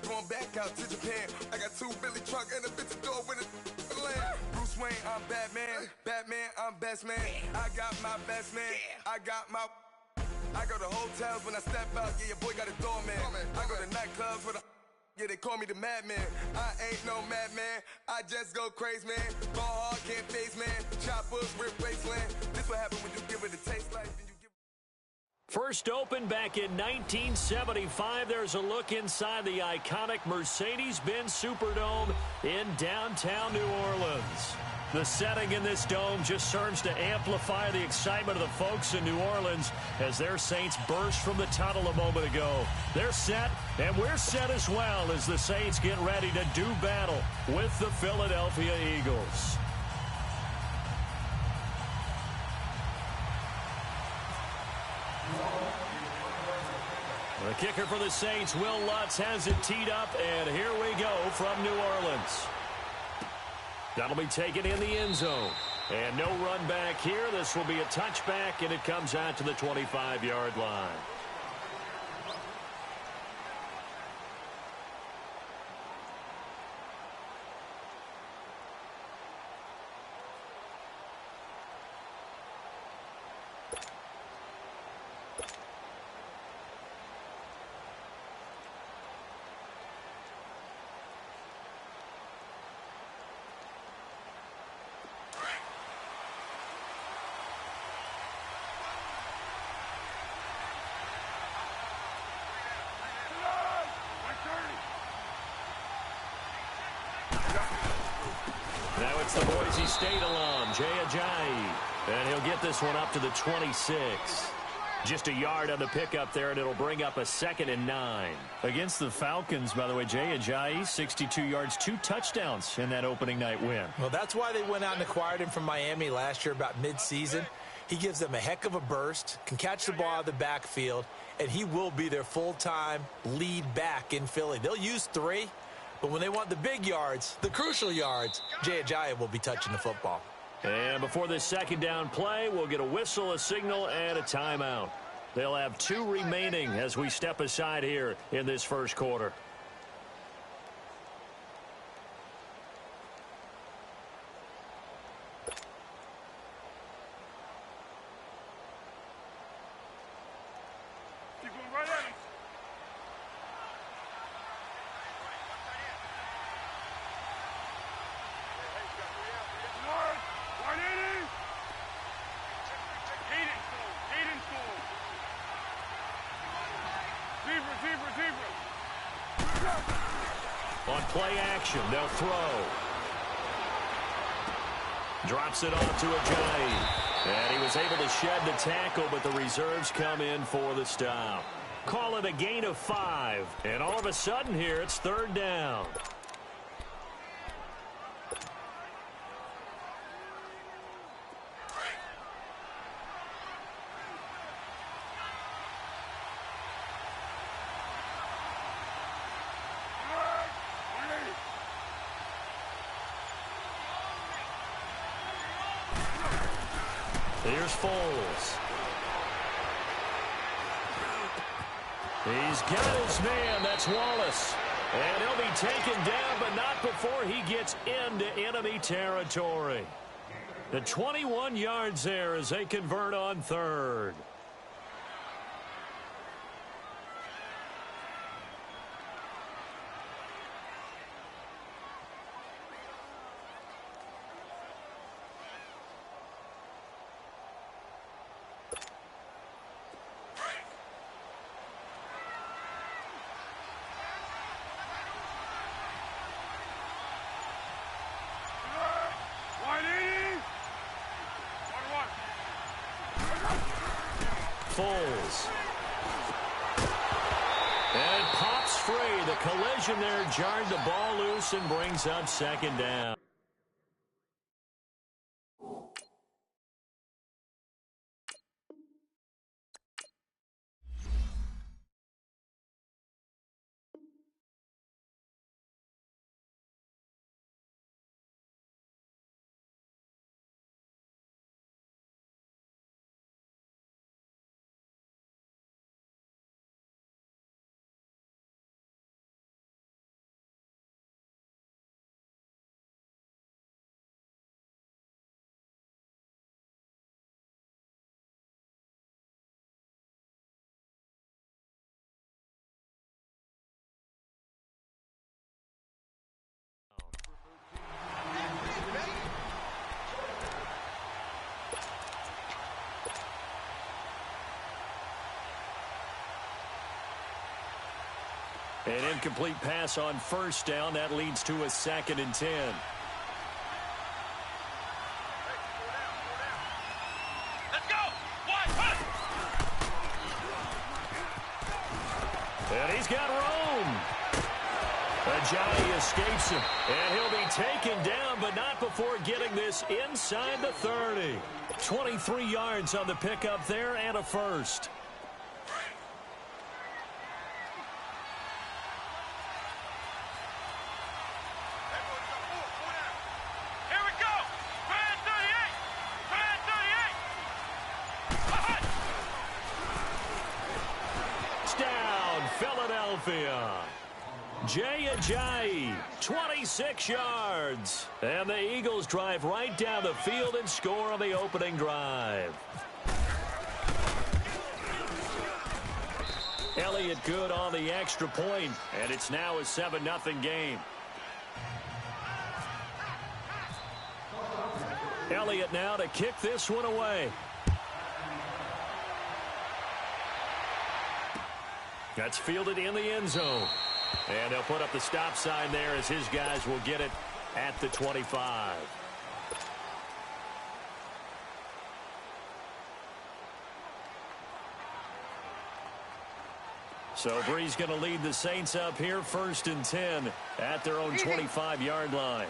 going back out to Japan. I got 2 Billy truck and a bitch door with a land. Bruce Wayne, I'm Batman. Batman, I'm best man. I got my best man. I got my... I go to hotels when I step out. Yeah, your boy got a doorman. I go to nightclubs with a... Yeah, they call me the madman. I ain't no madman. I just go crazy, man. Ball hard, can't face, man. Choppers, rip wasteland. This what happen when you give it a taste like... First opened back in 1975. There's a look inside the iconic Mercedes-Benz Superdome in downtown New Orleans. The setting in this dome just serves to amplify the excitement of the folks in New Orleans as their Saints burst from the tunnel a moment ago. They're set, and we're set as well as the Saints get ready to do battle with the Philadelphia Eagles. The kicker for the Saints, Will Lutz, has it teed up, and here we go from New Orleans. That'll be taken in the end zone. And no run back here. This will be a touchback, and it comes out to the 25-yard line. Now it's the Boise State alum, Jay Ajayi. And he'll get this one up to the 26. Just a yard on the pickup there, and it'll bring up a 2nd and 9. Against the Falcons, by the way, Jay Ajayi, 62 yards, 2 touchdowns in that opening night win. Well, that's why they went out and acquired him from Miami last year about mid-season. He gives them a heck of a burst, can catch the ball out of the backfield, and he will be their full-time lead back in Philly. They'll use 3. But when they want the big yards, the crucial yards, Jay Ajayi will be touching the football. And before this second down play, we'll get a whistle, a signal, and a timeout. They'll have 2 remaining as we step aside here in this first quarter. On play action, they'll throw. Drops it off to Ajayi. And he was able to shed the tackle, but the reserves come in for the stop. Call it a gain of 5. And all of a sudden here, it's 3rd down. Here's Foles. He's got his man. That's Wallace. And he'll be taken down, but not before he gets into enemy territory. The 21 yards there as they convert on 3rd. Foles. And it pops free. The collision there jarred the ball loose and brings up 2nd down. An incomplete pass on first down. That leads to a 2nd and 10. Let's go. One. And he's got room. Ajayi escapes him. And he'll be taken down, but not before getting this inside the 30. 23 yards on the pickup there and a first. Here we go. Brand 38. Brand 38. It's down, Philadelphia. Jay Ajayi, 26 yards. And the Eagles drive right down the field and score on the opening drive. Elliott good on the extra point, and it's now a 7-0 game. Elliott now to kick this one away. That's fielded in the end zone. And they'll put up the stop sign there as his guys will get it at the 25. So Bree's going to lead the Saints up here, 1st and 10 at their own 25-yard line.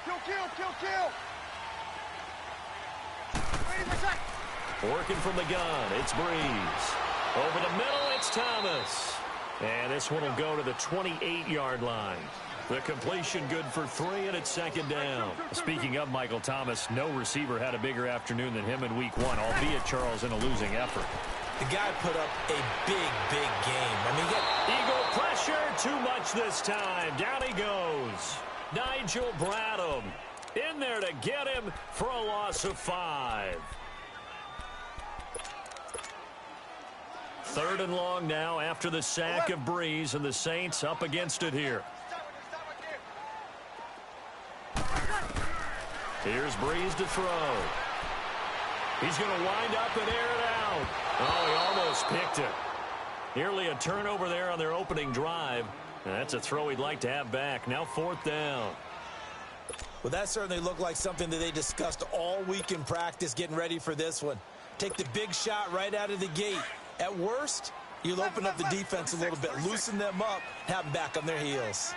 Kill. Working from the gun, it's Breeze. Over the middle, it's Thomas. And this one will go to the 28-yard line. The completion good for 3, and it's 2nd down. Speaking of Michael Thomas, no receiver had a bigger afternoon than him in Week 1, albeit Charles in a losing effort. The guy put up a big game. I mean, Eagle pressure, too much this time. Down he goes. Nigel Bradham in there to get him for a loss of 5. 3rd and long now after the sack of Breeze, and the Saints up against it here. Here's Breeze to throw. He's going to wind up and air it out. Oh, he almost picked it. Nearly a turnover there on their opening drive. And that's a throw he'd like to have back. Now 4th down. well, that certainly looked like something that they discussed all week in practice getting ready for this one. Take the big shot right out of the gate. At worst, you'll open up the defense a little bit, loosen them up, have them back on their heels.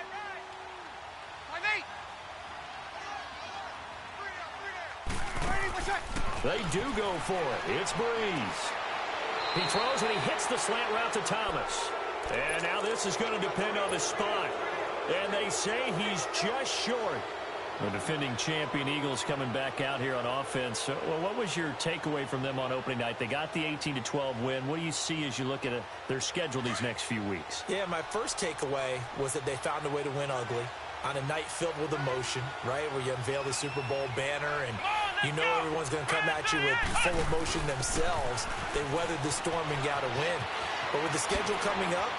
They do go for it. It's Breeze. He throws and he hits the slant route to Thomas. And now this is going to depend on the spot. And they say he's just short. The defending champion Eagles coming back out here on offense. Well, what was your takeaway from them on opening night? They got the 18-12 win. What do you see as you look at their schedule these next few weeks? Yeah, my first takeaway was that they found a way to win ugly on a night filled with emotion, right, where you unveil the Super Bowl banner and you know everyone's going to come at you with full emotion themselves. They weathered the storm and got a win. But with the schedule coming up,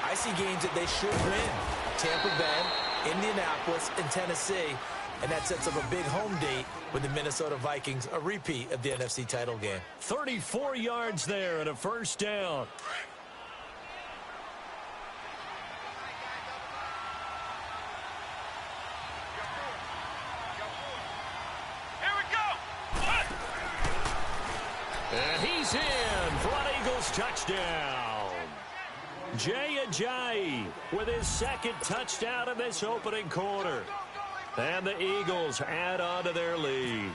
I see games that they should win. Tampa Bay, Indianapolis, and Tennessee. And that sets up a big home date with the Minnesota Vikings, a repeat of the NFC title game. 34 yards there and a first down. Here we go. And he's in for an Eagles touchdown. Jay Ajayi with his second touchdown in this opening quarter. And the Eagles add on to their lead.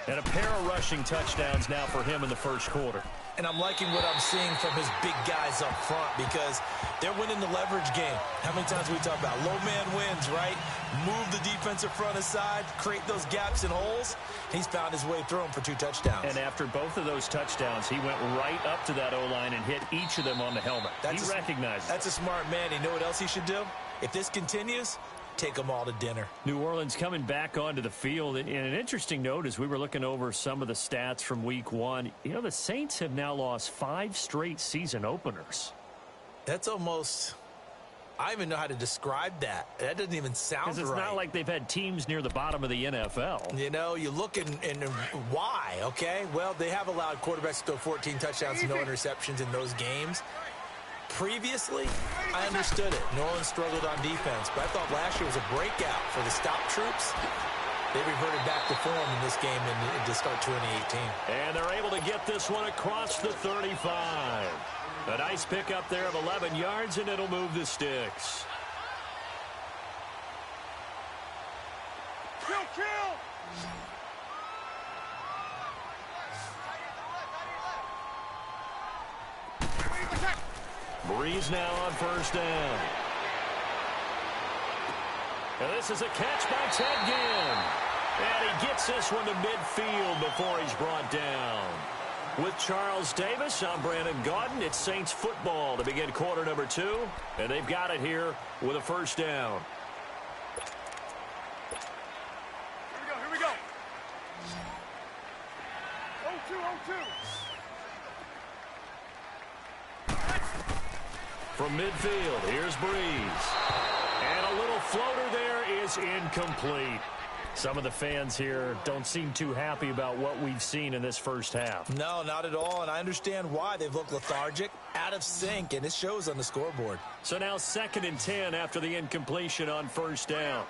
And a pair of rushing touchdowns now for him in the first quarter. And I'm liking what I'm seeing from his big guys up front because they're winning the leverage game. How many times we talk about low man wins, right? Move the defensive front aside, create those gaps and holes. He's found his way through them for 2 touchdowns. And after both of those touchdowns, he went right up to that O-line and hit each of them on the helmet. He recognized it. That's a smart man. You know what else he should do? If this continues, take them all to dinner. New Orleans coming back onto the field. And an interesting note as we were looking over some of the stats from week 1, you know, the Saints have now lost 5 straight season openers. That's almost, I don't even know how to describe that. That doesn't even sound right. Because it's not like they've had teams near the bottom of the NFL. You know, you look and why, okay? Well, they have allowed quarterbacks to throw 14 touchdowns and no interceptions in those games. Previously, I understood it. New Orleans struggled on defense, but I thought last year was a breakout for the stop troops. They reverted back to form in this game to start 2018. And they're able to get this one across the 35. A nice pickup there of 11 yards, and it'll move the sticks. Kill, kill! Breeze now on first down. And this is a catch by Ted Ginn. And he gets this one to midfield before he's brought down. With Charles Davis, I'm Brandon Gaudin. It's Saints football to begin quarter number 2. And they've got it here with a first down. Here we go. 0-2. From midfield, here's Breeze. And a little floater there is incomplete. Some of the fans here don't seem too happy about what we've seen in this first half. No, not at all, and I understand why. They've looked lethargic, out of sync, and it shows on the scoreboard. So now 2nd and 10 after the incompletion on first down.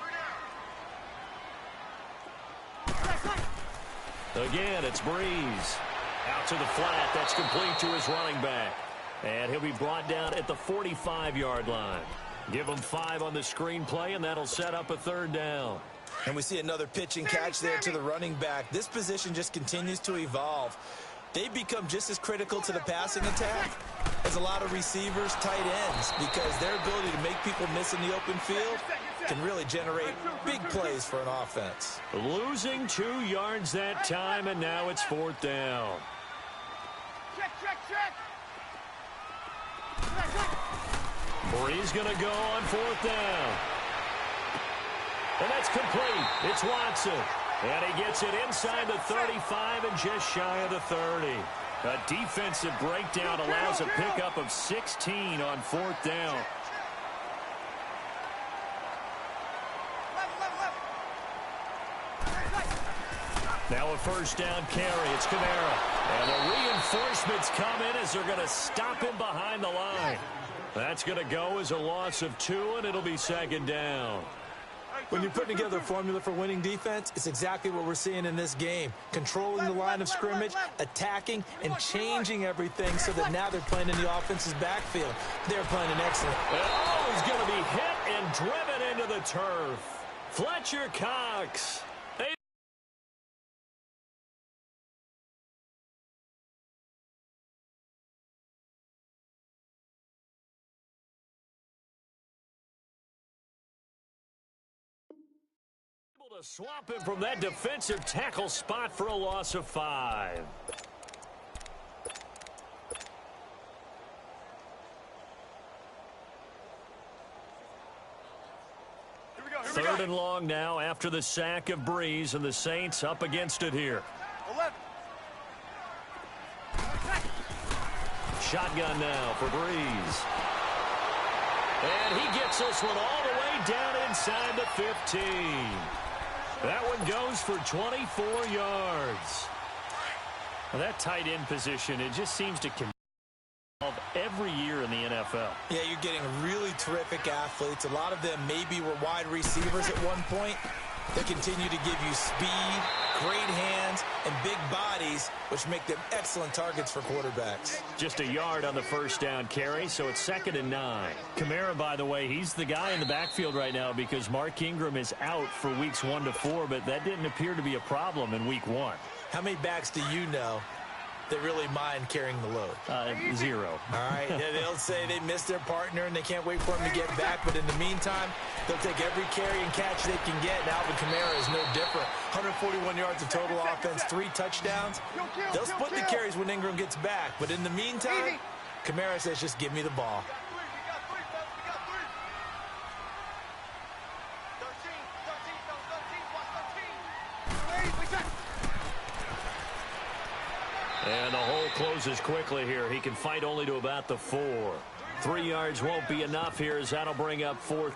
Again, it's Breeze. Out to the flat. That's complete to his running back. And he'll be brought down at the 45-yard line. Give him 5 on the screenplay, and that'll set up a 3rd down. And we see another pitch and catch there to the running back. This position just continues to evolve. They become just as critical to the passing attack as a lot of receivers, tight ends, because their ability to make people miss in the open field can really generate big plays for an offense. Losing 2 yards that time, and now it's 4th down. Check. Breeze going to go on 4th down. And that's complete. It's Watson. And he gets it inside the 35 and just shy of the 30. A defensive breakdown allows a pickup of 16 on 4th down. Now a first down carry. It's Kamara. And the reinforcements come in as they're going to stop him behind the line. That's going to go as a loss of 2, and it'll be 2nd down. When you're putting together a formula for winning defense, it's exactly what we're seeing in this game. Controlling the line of scrimmage, attacking, and changing everything so that now they're playing in the offense's backfield. They're playing an excellent. Oh, he's going to be hit and driven into the turf. Fletcher Cox. To swap him from that defensive tackle spot for a loss of 5. Third and long now after the sack of Breeze, and the Saints up against it here. 11. Shotgun now for Breeze. And he gets this one all the way down inside the 15. That one goes for 24 yards. Well, that tight end position, it just seems to evolve every year in the NFL. Yeah, you're getting really terrific athletes. A lot of them maybe were wide receivers at one point. They continue to give you speed, great hands, and big bodies, which make them excellent targets for quarterbacks. Just a yard on the first down carry, so it's 2nd and 9. Kamara, by the way, he's the guy in the backfield right now because Mark Ingram is out for weeks 1 to 4, but that didn't appear to be a problem in week 1. How many backs do you know that really mind carrying the load? 0. All right, they'll say they miss their partner and they can't wait for him to get back, but in the meantime, they'll take every carry and catch they can get, and Alvin Kamara is no different. 141 yards of total offense, 3 touchdowns. They'll split the carries when Ingram gets back, but in the meantime, Kamara says, just give me the ball. And the hole closes quickly here. He can fight only to about the 4. 3 yards won't be enough here as that'll bring up 4th.